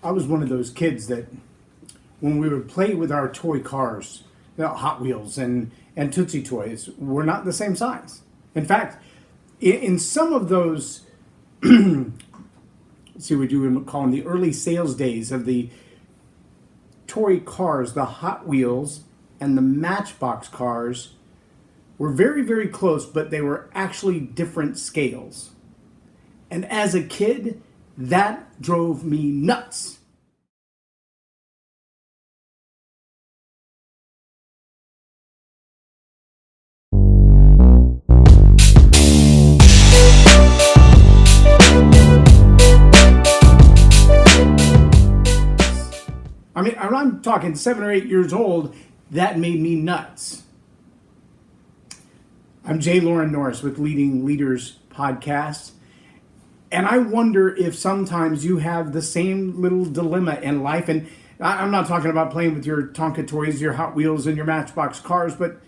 I was one of those kids that when we would play with our toy cars, Hot Wheels and Tootsie Toys, were not the same size. In fact, in some of those, see what you would call them, the early sales days of the toy cars, the Hot Wheels and the Matchbox cars were very, very close, but they were actually different scales. And as a kid, that drove me nuts. I mean, I'm talking 7 or 8 years old, that made me nuts. I'm J Loren Norris with Leading Leaders Podcast. And I wonder if sometimes you have the same little dilemma in life. And I'm not talking about playing with your Tonka toys, your Hot Wheels, and your Matchbox cars, but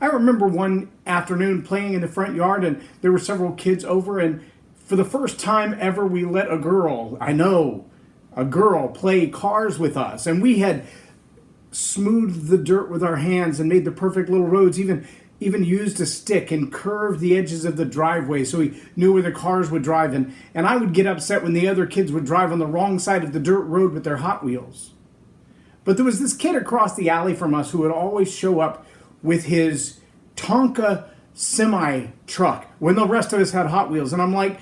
I remember one afternoon playing in the front yard, and there were several kids over, and for the first time ever, we let a girl play cars with us. And we had smoothed the dirt with our hands and made the perfect little roads, even used a stick and curved the edges of the driveway so we knew where the cars would drive. And I would get upset when the other kids would drive on the wrong side of the dirt road with their Hot Wheels. But there was this kid across the alley from us who would always show up with his Tonka semi truck when the rest of us had Hot Wheels. And I'm like,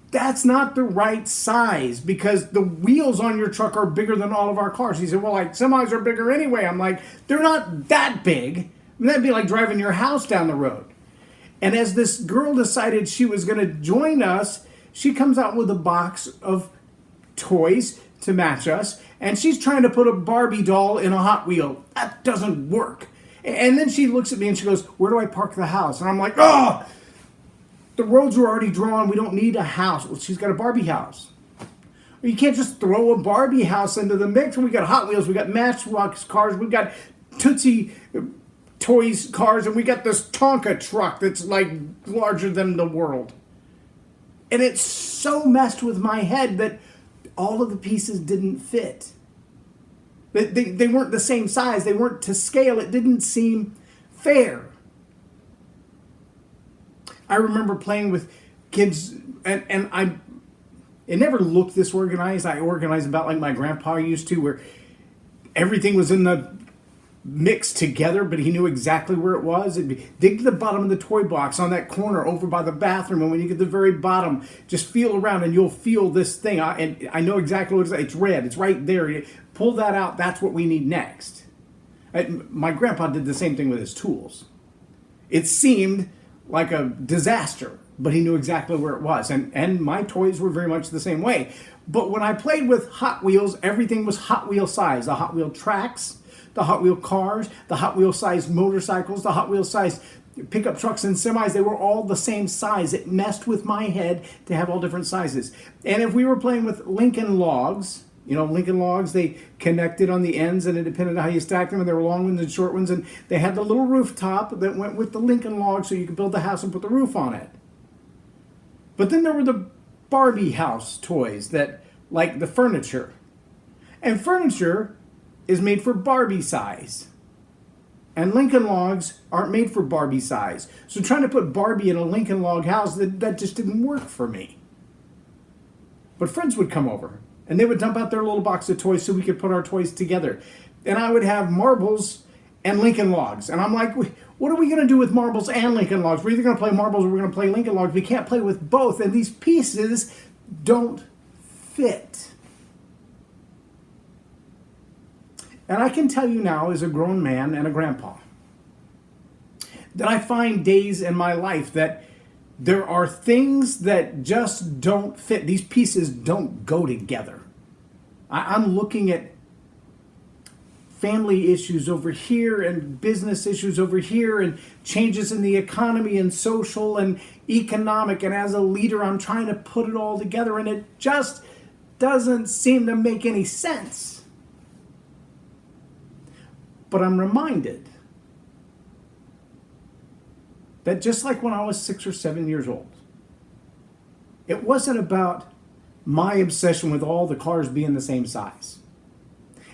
that's not the right size because the wheels on your truck are bigger than all of our cars. He said, well, like semis are bigger anyway. I'm like, they're not that big. And that'd be like driving your house down the road. And as this girl decided she was going to join us, she comes out with a box of toys to match us. And she's trying to put a Barbie doll in a Hot Wheel. That doesn't work. And then she looks at me and she goes, where do I park the house? And I'm like, oh, the roads were already drawn. We don't need a house. Well, she's got a Barbie house. You can't just throw a Barbie house into the mix. We got Hot Wheels. We got Matchbox cars. We got Tootsie Toys cars. And we got this Tonka truck that's like larger than the world. And it so messed with my head that all of the pieces didn't fit. They weren't the same size. They weren't to scale. It didn't seem fair. I remember playing with kids, and it never looked this organized. I organized about like my grandpa used to, where everything was in the mix together, but he knew exactly where it was. It'd be, dig to the bottom of the toy box on that corner over by the bathroom, and when you get to the very bottom, just feel around and you'll feel this thing. And I know exactly what it is. It's red. It's right there. You pull that out. That's what we need next. My grandpa did the same thing with his tools. It seemed like a disaster, but he knew exactly where it was. And my toys were very much the same way. But when I played with Hot Wheels, everything was Hot Wheel size. The Hot Wheel tracks, the Hot Wheel cars, the Hot Wheel size motorcycles, the Hot Wheel size pickup trucks and semis, they were all the same size. It messed with my head to have all different sizes. And if we were playing with Lincoln Logs, Lincoln Logs, they connected on the ends, and it depended on how you stacked them, and there were long ones and short ones, and they had the little rooftop that went with the Lincoln Log so you could build the house and put the roof on it. But then there were the Barbie house toys that, like the furniture. And furniture is made for Barbie size. And Lincoln Logs aren't made for Barbie size. So trying to put Barbie in a Lincoln Log house, that just didn't work for me. But friends would come over, and they would dump out their little box of toys so we could put our toys together. And I would have marbles and Lincoln Logs. And I'm like, what are we going to do with marbles and Lincoln Logs? We're either going to play marbles or we're going to play Lincoln Logs. We can't play with both. And these pieces don't fit. And I can tell you now, as a grown man and a grandpa, that I find days in my life that there are things that just don't fit. These pieces don't go together. I'm looking at family issues over here and business issues over here and changes in the economy and social and economic. And as a leader, I'm trying to put it all together, and it just doesn't seem to make any sense. But I'm reminded that just like when I was 6 or 7 years old, it wasn't about my obsession with all the cars being the same size.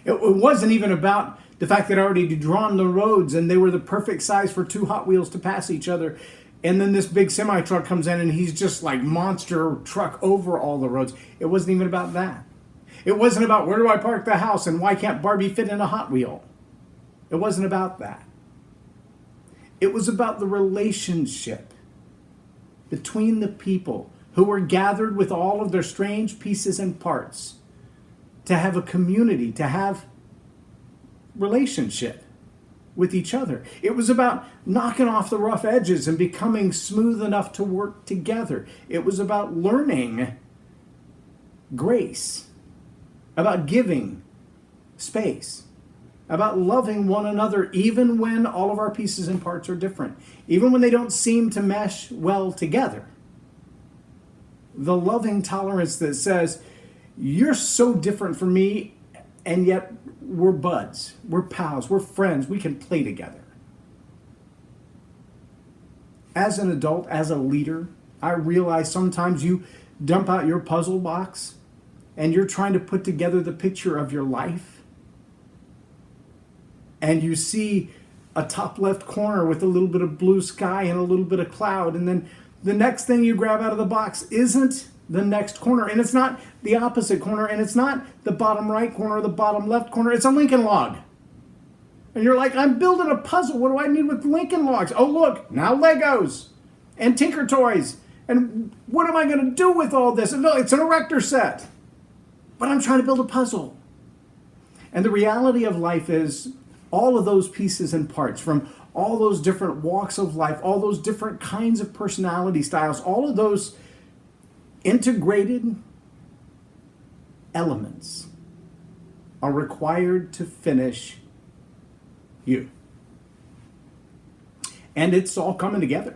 It wasn't even about the fact that I already drawn the roads and they were the perfect size for two Hot Wheels to pass each other. And then this big semi truck comes in and he's just like monster truck over all the roads. It wasn't even about that. It wasn't about where do I park the house and why can't Barbie fit in a Hot Wheel. It wasn't about that. It was about the relationship between the people who were gathered with all of their strange pieces and parts to have a community, to have relationship with each other. It was about knocking off the rough edges and becoming smooth enough to work together. It was about learning grace, about giving space, about loving one another even when all of our pieces and parts are different, even when they don't seem to mesh well together. The loving tolerance that says, you're so different from me, and yet we're buds, we're pals, we're friends, we can play together. As an adult, as a leader, I realize sometimes you dump out your puzzle box and you're trying to put together the picture of your life. And you see a top left corner with a little bit of blue sky and a little bit of cloud. And then the next thing you grab out of the box isn't the next corner. And it's not the opposite corner. And it's not the bottom right corner or the bottom left corner. It's a Lincoln log. And you're like, I'm building a puzzle. What do I need with Lincoln logs? Oh, look, now Legos and Tinker Toys. And what am I going to do with all this? No, it's an erector set. But I'm trying to build a puzzle. And the reality of life is all of those pieces and parts from all those different walks of life, all those different kinds of personality styles, all of those integrated elements are required to finish you. And it's all coming together.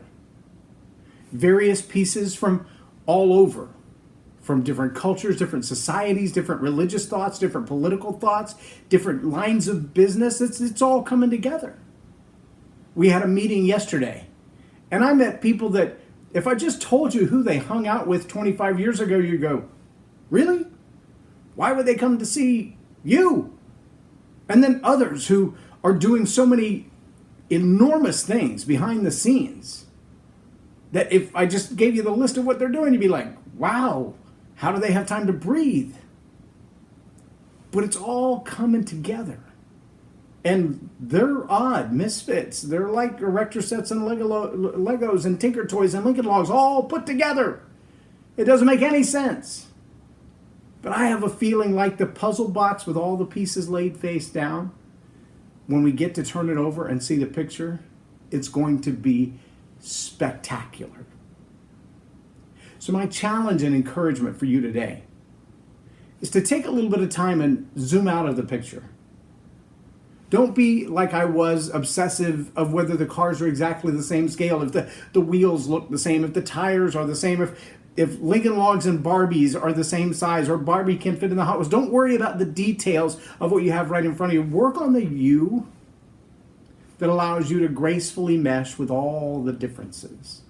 Various pieces from all over, from different cultures, different societies, different religious thoughts, different political thoughts, different lines of business. It's all coming together. We had a meeting yesterday, and I met people that if I just told you who they hung out with 25 years ago, you'd go, really? Why would they come to see you? And then others who are doing so many enormous things behind the scenes that if I just gave you the list of what they're doing, you'd be like, wow, how do they have time to breathe? But it's all coming together. And they're odd misfits. They're like erector sets and Legos and Tinker Toys and Lincoln Logs all put together. It doesn't make any sense. But I have a feeling like the puzzle box with all the pieces laid face down, when we get to turn it over and see the picture, it's going to be spectacular. So my challenge and encouragement for you today is to take a little bit of time and zoom out of the picture. Don't be like I was, obsessive of whether the cars are exactly the same scale, if the wheels look the same, if the tires are the same, if Lincoln Logs and Barbies are the same size, or Barbie can fit in the Hot Wheels. Don't worry about the details of what you have right in front of you. Work on the you that allows you to gracefully mesh with all the differences.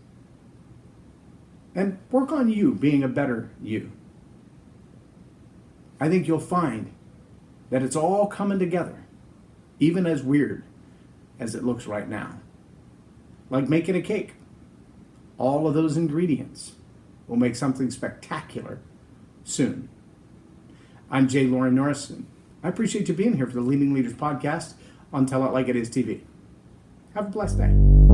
And work on you being a better you. I think you'll find that it's all coming together, even as weird as it looks right now. Like making a cake. All of those ingredients will make something spectacular soon. I'm J Loren Norris. I appreciate you being here for the Leading Leaders Podcast on Tell It Like It Is TV. Have a blessed day.